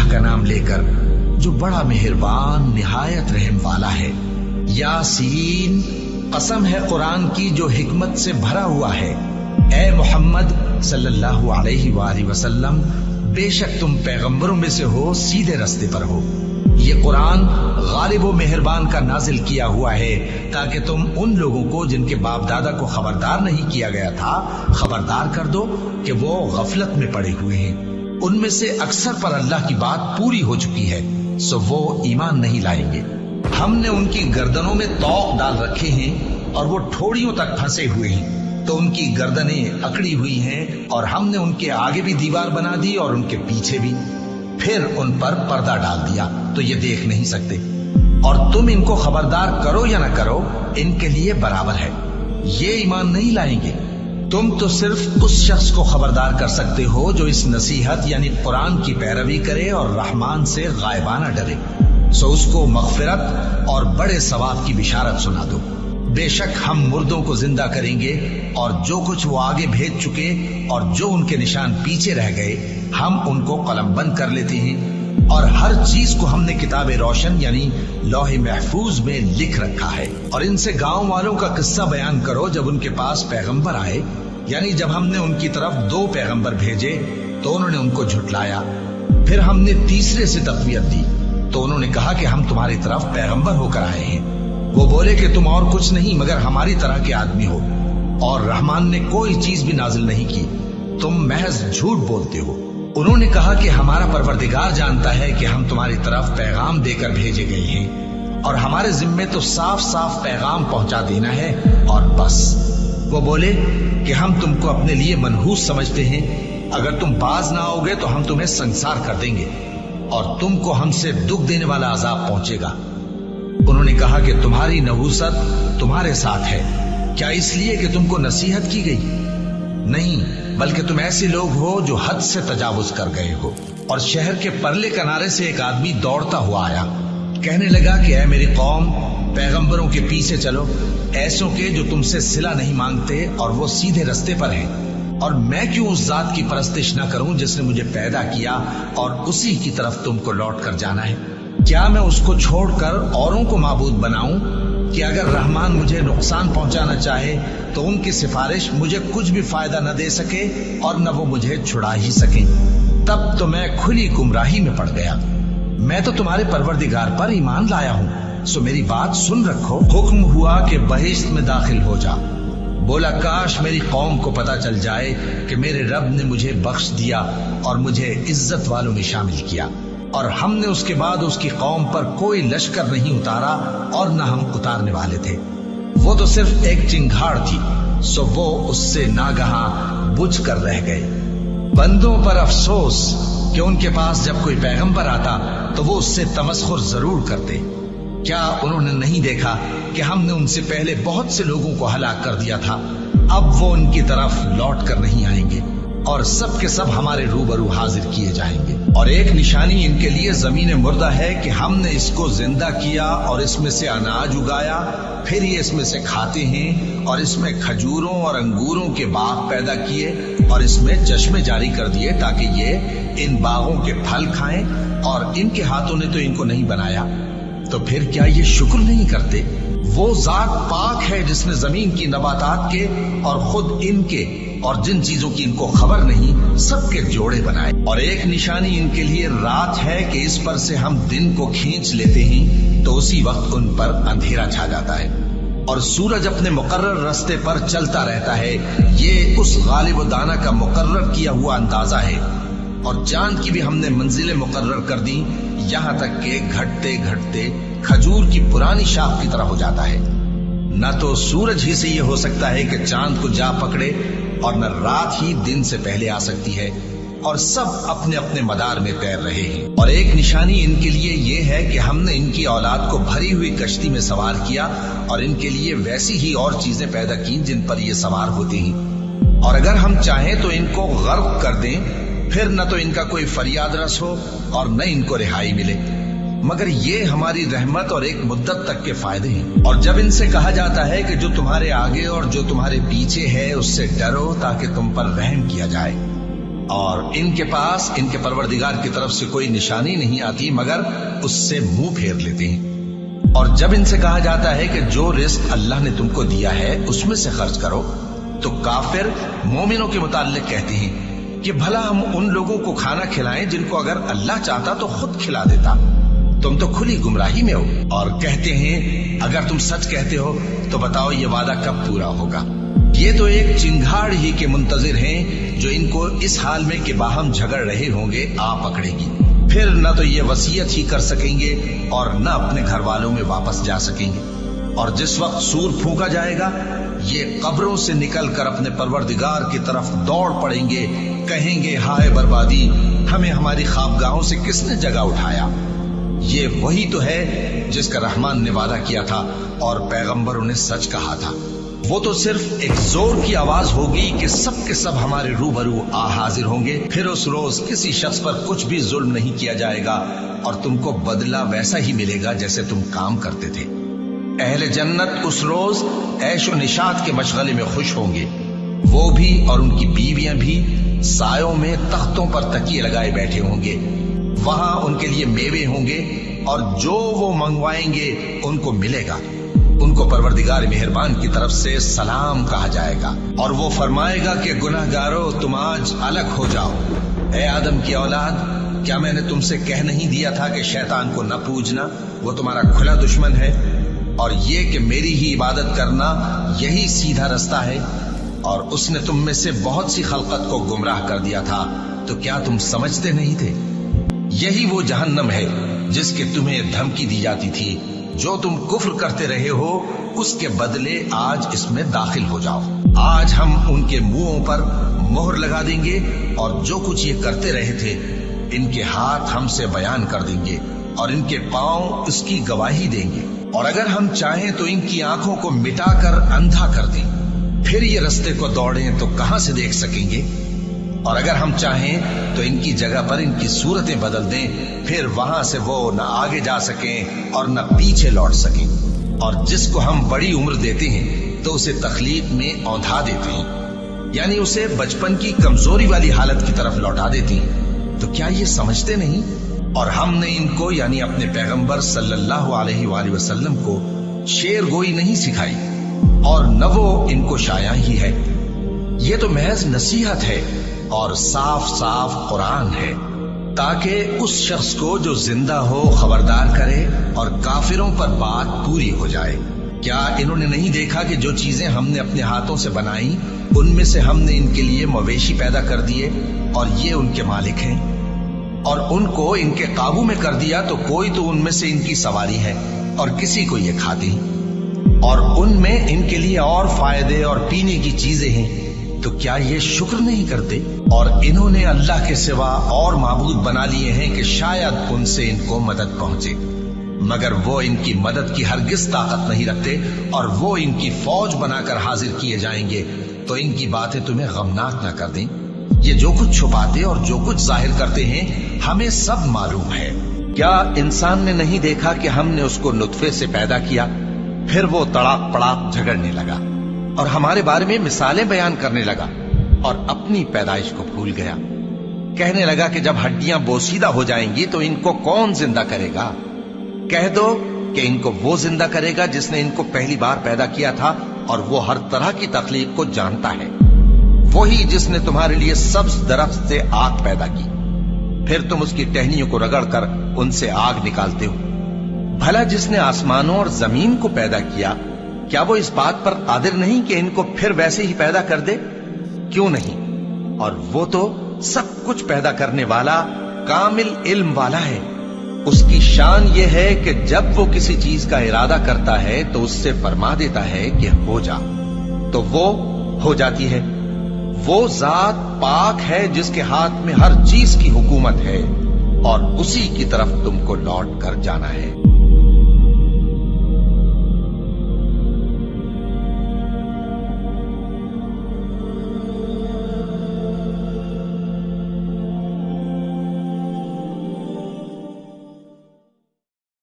अल्लाह का नाम लेकर जो बड़ा मेहरबान निहायत रहम वाला है। यासीन, कसम है कुरान की जो हिकमत से भरा हुआ है। ए मोहम्मद सल्लल्लाहु अलैहि वसल्लम, बेशक तुम पैगंबरों में से हो, सीधे रास्ते पर हो। ये कुरान गालिब व मेहरबान का नाजिल किया हुआ है ताकि तुम उन लोगों को जिनके बाप दादा को खबरदार नहीं किया गया था खबरदार कर दो कि वो गफलत में पड़े हुए हैं। उनमें से अक्सर पर अल्लाह की बात पूरी हो चुकी है, सो वो ईमान नहीं लाएंगे। हमने उनकी गर्दनों में तौक डाल रखे हैं और वो ठोड़ियों तक फंसे हुए हैं, तो उनकी गर्दनें अकड़ी हुई हैं और हमने उनके आगे भी दीवार बना दी और उनके पीछे भी, फिर उन पर पर्दा डाल दिया तो ये देख नहीं सकते। और तुम इनको खबरदार करो या न करो, इनके लिए बराबर है, ये ईमान नहीं लाएंगे। तुम तो सिर्फ उस शख्स को खबरदार कर सकते हो जो इस नसीहत यानी कुरान की पैरवी करे और रहमान से गायबाना डरे, सो उसको मगफिरत और बड़े सवाब की बिशारत सुना दो। बेशक हम मुर्दों को जिंदा करेंगे और जो कुछ वो आगे भेज चुके और जो उनके निशान पीछे रह गए हम उनको कलमबंद कर लेते हैं, और हर चीज को हमने किताब रोशन यानी लौह महफूज में लिख रखा है। और इनसे गांव वालों का किस्सा बयान करो जब उनके पास पैगंबर आए, यानी जब हमने उनकी तरफ 2 पैगंबर भेजे तो उन्होंने उनको झुटलाया, फिर हमने तीसरे से तक़वियत दी तो उन्होंने कहा कि हम तुम्हारी तरफ पैगंबर होकर आए हैं। वो बोले कि तुम और कुछ नहीं मगर हमारी तरह के आदमी हो और रहमान ने कोई चीज भी नाजिल नहीं की, तुम महज झूठ बोलते हो। उन्होंने कहा कि हमारा परवरदिगार जानता है कि हम तुम्हारी तरफ पैगाम देकर भेजे गए हैं और हमारे जिम्मे तो साफ साफ पैगाम पहुंचा देना है और बस। वो बोले कि हम तुमको अपने लिए मनहूस समझते हैं, अगर तुम बाज ना आओगे तो हम तुम्हें संसार कर देंगे और तुमको हमसे दुख देने वाला अजाब पहुंचेगा। उन्होंने कहा कि तुम्हारी नहूसत तुम्हारे साथ है, क्या इसलिए कि तुमको नसीहत की गई? नहीं, बल्कि तुम ऐसे लोग हो जो हद से तजावुज कर गए हो। और शहर के परले किनारे से एक आदमी दौड़ता हुआ आया, कहने लगा कि ऐ मेरी कौम, पैगंबरों के पीछे चलो, ऐसों के जो तुमसे सिला नहीं मांगते और वो सीधे रास्ते पर हैं। और मैं क्यों उस जात की परस्तिश न करूं जिसने मुझे पैदा किया और उसी की तरफ तुमको लौट कर जाना है? क्या मैं उसको छोड़कर औरों को माबूद बनाऊं कि अगर रहमान मुझे नुकसान पहुंचाना चाहे तो उनकी सिफारिश मुझे कुछ भी फायदा न दे सके और न वो मुझे छुड़ा ही सके? तब तो मैं खुली गुमराही में पड़ गया। मैं तो तुम्हारे परवरदिगार पर ईमान लाया हूँ, सो मेरी बात सुन रखो। हुक्म हुआ कि बहिश्त में दाखिल हो जा। बोला काश मेरी कौम को पता चल जाए कि मेरे रब ने मुझे बख्श दिया और मुझे इज्जत वालों में शामिल किया, और हमने उसके बाद उसकी कौम पर कोई लश्कर नहीं उतारा और न हम उतारने वाले थे। वो तो सिर्फ एक चिंगाड़ थी, सो वो उससे नागहा बुझ कर रह गए। बंदों पर अफसोस कि उनके पास जब कोई पैगंबर आता तो वो उससे तमस्खुर जरूर करते। क्या उन्होंने नहीं देखा कि हमने उनसे पहले बहुत से लोगों को हलाक कर दिया था? अब वो उनकी तरफ लौट कर नहीं आएंगे और सब के सब हमारे रूबरू हाजिर किए जाएंगे। और एक निशानी इनके लिए जमीन मुर्दा है कि हमने इसको जिंदा किया और इसमें से अनाज उगाया, फिर ये इसमें से खाते हैं, और इसमें खजूरों और अंगूरों के बाग पैदा किए और इसमें चश्मे जारी कर दिए ताकि ये इन बागों के फल खाएं, और इनके हाथों ने तो इनको नहीं बनाया, तो फिर क्या ये शुक्र नहीं करते? वो जात पाक है जिसने जमीन की नबातात के और खुद इनके और जिन चीजों की इनको खबर नहीं सबके जोड़े बनाए। और एक निशानी इनके लिए रात है कि इस पर से हम दिन को खींच लेते हैं तो उसी वक्त उन पर अंधेरा छा जाता है, और सूरज अपने मुकर्रर रास्ते पर चलता रहता है। ये उस गालिब दाना का मुकर्रर किया हुआ अंदाजा है। और चांद की भी हमने मंजिलें मुकर्रर कर दी, यहाँ तक के घटते घटते खजूर की पुरानी शाख की तरह हो जाता है। न तो सूरज ही से ये हो सकता है कि चांद को जा पकड़े और न रात ही दिन से पहले आ सकती है, और सब अपने अपने मदार में तैर रहे हैं। और एक निशानी इनके लिए ये है कि हमने इनकी औलाद को भरी हुई कश्ती में सवार किया और इनके लिए वैसी ही और चीजें पैदा की जिन पर ये सवार होते हैं, और अगर हम चाहें तो इनको गर्क कर दें, फिर न तो इनका कोई फरियाद रस हो और न इनको रिहाई मिले, मगर ये हमारी रहमत और एक मुद्दत तक के फायदे हैं। और जब इनसे कहा जाता है कि जो तुम्हारे आगे और जो तुम्हारे पीछे है उससे डरो ताकि तुम पर रहम किया जाए, اور ان کے پاس ان کے پروردگار کی طرف سے کوئی نشانی نہیں آتی مگر اس سے منہ پھیر لیتے ہیں۔ اور جب ان سے کہا جاتا ہے کہ جو رزق اللہ نے تم کو دیا ہے اس میں سے خرچ کرو، تو کافر مومنوں کے متعلق کہتے ہیں کہ بھلا ہم ان لوگوں کو کھانا کھلائیں جن کو اگر اللہ چاہتا تو خود کھلا دیتا، تم تو کھلی گمراہی میں ہو۔ اور کہتے ہیں اگر تم سچ کہتے ہو تو بتاؤ یہ وعدہ کب پورا ہوگا؟ یہ تو ایک چنگھاڑ ہی کے منتظر ہیں جو ان کو اس حال میں کہ باہم جھگڑ رہے ہوں گے آ پکڑے گی، پھر نہ تو یہ وصیت ہی کر سکیں گے اور نہ اپنے گھر والوں میں واپس جا سکیں گے۔ اور جس وقت سور پھونکا جائے گا یہ قبروں سے نکل کر اپنے پروردگار کی طرف دوڑ پڑیں گے، کہیں گے ہائے بربادی، ہمیں ہماری خوابگاہوں سے کس نے جگہ اٹھایا۔ یہ وہی تو ہے جس کا رحمان نے وعدہ کیا تھا اور پیغمبروں نے سچ کہا تھا۔ وہ تو صرف ایک زور کی آواز ہوگی کہ سب کے سب ہمارے روبرو آ حاضر ہوں گے، پھر اس روز کسی شخص پر کچھ بھی ظلم نہیں کیا جائے گا اور تم کو بدلہ ویسا ہی ملے گا جیسے تم کام کرتے تھے۔ اہل جنت اس روز عیش و نشاط کے مشغلے میں خوش ہوں گے، وہ بھی اور ان کی بیویاں بھی سایوں میں تختوں پر تکیے لگائے بیٹھے ہوں گے، وہاں ان کے لیے میوے ہوں گے اور جو وہ منگوائیں گے ان کو ملے گا۔ ان کو پروردگار مہربان کی طرف سے سلام کہا جائے گا اور وہ فرمائے گا کہ گناہگارو تم آج الگ ہو جاؤ۔ اے آدم کی اولاد، کیا میں نے تم سے کہہ نہیں دیا تھا کہ شیطان کو نہ پوجنا، وہ تمہارا کھلا دشمن ہے، اور یہ کہ میری ہی عبادت کرنا یہی سیدھا رستہ ہے؟ اور اس نے تم میں سے بہت سی خلقت کو گمراہ کر دیا تھا، تو کیا تم سمجھتے نہیں تھے؟ یہی وہ جہنم ہے جس کے تمہیں دھمکی دی جاتی تھی، جو تم کفر کرتے رہے ہو اس کے بدلے آج اس میں داخل ہو جاؤ۔ آج ہم ان کے منہوں پر مہر لگا دیں گے اور جو کچھ یہ کرتے رہے تھے ان کے ہاتھ ہم سے بیان کر دیں گے اور ان کے پاؤں اس کی گواہی دیں گے۔ اور اگر ہم چاہیں تو ان کی آنکھوں کو مٹا کر اندھا کر دیں، پھر یہ رستے کو دوڑیں تو کہاں سے دیکھ سکیں گے؟ اور اگر ہم چاہیں تو ان کی جگہ پر ان کی صورتیں بدل دیں، پھر وہاں سے وہ نہ آگے جا سکیں اور نہ پیچھے لوٹ سکیں۔ اور جس کو ہم بڑی عمر دیتے ہیں تو اسے تخلیق میں اوندھا دیتے ہیں، یعنی اسے بچپن کی کمزوری والی حالت کی طرف لوٹا دیتے ہیں۔ تو کیا یہ سمجھتے نہیں؟ اور ہم نے ان کو یعنی اپنے پیغمبر صلی اللہ علیہ وآلہ وسلم کو شعر گوئی نہیں سکھائی اور نہ وہ ان کو شایع ہی ہے، یہ تو محض نصیحت ہے اور صاف صاف قرآن ہے، تاکہ اس شخص کو جو زندہ ہو خبردار کرے اور کافروں پر بات پوری ہو جائے۔ کیا انہوں نے نہیں دیکھا کہ جو چیزیں ہم نے اپنے ہاتھوں سے بنائی ان میں سے ہم نے ان کے لیے مویشی پیدا کر دیے اور یہ ان کے مالک ہیں، اور ان کو ان کے قابو میں کر دیا تو کوئی تو ان میں سے ان کی سواری ہے اور کسی کو یہ کھاتے ہیں، اور ان میں ان کے لیے اور فائدے اور پینے کی چیزیں ہیں، تو کیا یہ شکر نہیں کرتے؟ اور انہوں نے اللہ کے سوا اور معبود بنا لیے ہیں کہ شاید ان سے ان کو مدد پہنچے، مگر وہ ان کی مدد کی ہرگز طاقت نہیں رکھتے، اور وہ ان کی فوج بنا کر حاضر کیے جائیں گے تو ان کی باتیں تمہیں غمناک نہ کر دیں۔ یہ جو کچھ چھپاتے اور جو کچھ ظاہر کرتے ہیں ہمیں سب معلوم ہے۔ کیا انسان نے نہیں دیکھا کہ ہم نے اس کو نطفے سے پیدا کیا، پھر وہ تڑاک پڑاک جھگڑنے لگا اور ہمارے بارے میں مثالیں بیان کرنے لگا اور اپنی پیدائش کو بھول گیا، کہنے لگا کہ جب ہڈیاں بوسیدہ ہو جائیں گی تو ان کو کون زندہ کرے گا؟ کہہ دو کہ ان کو وہ زندہ کرے گا جس نے ان کو پہلی بار پیدا کیا تھا، اور وہ ہر طرح کی تخلیق کو جانتا ہے، وہی جس نے تمہارے لیے سبز درخت سے آگ پیدا کی، پھر تم اس کی ٹہنیوں کو رگڑ کر ان سے آگ نکالتے ہو۔ بھلا جس نے آسمانوں اور زمین کو پیدا کیا، کیا وہ اس بات پر قادر نہیں کہ ان کو پھر ویسے ہی پیدا کر دے؟ کیوں نہیں؟ اور وہ تو سب کچھ پیدا کرنے والا کامل علم والا ہے۔ اس کی شان یہ ہے کہ جب وہ کسی چیز کا ارادہ کرتا ہے تو اس سے فرما دیتا ہے کہ ہو جا، تو وہ ہو جاتی ہے۔ وہ ذات پاک ہے جس کے ہاتھ میں ہر چیز کی حکومت ہے، اور اسی کی طرف تم کو لوٹ کر جانا ہے۔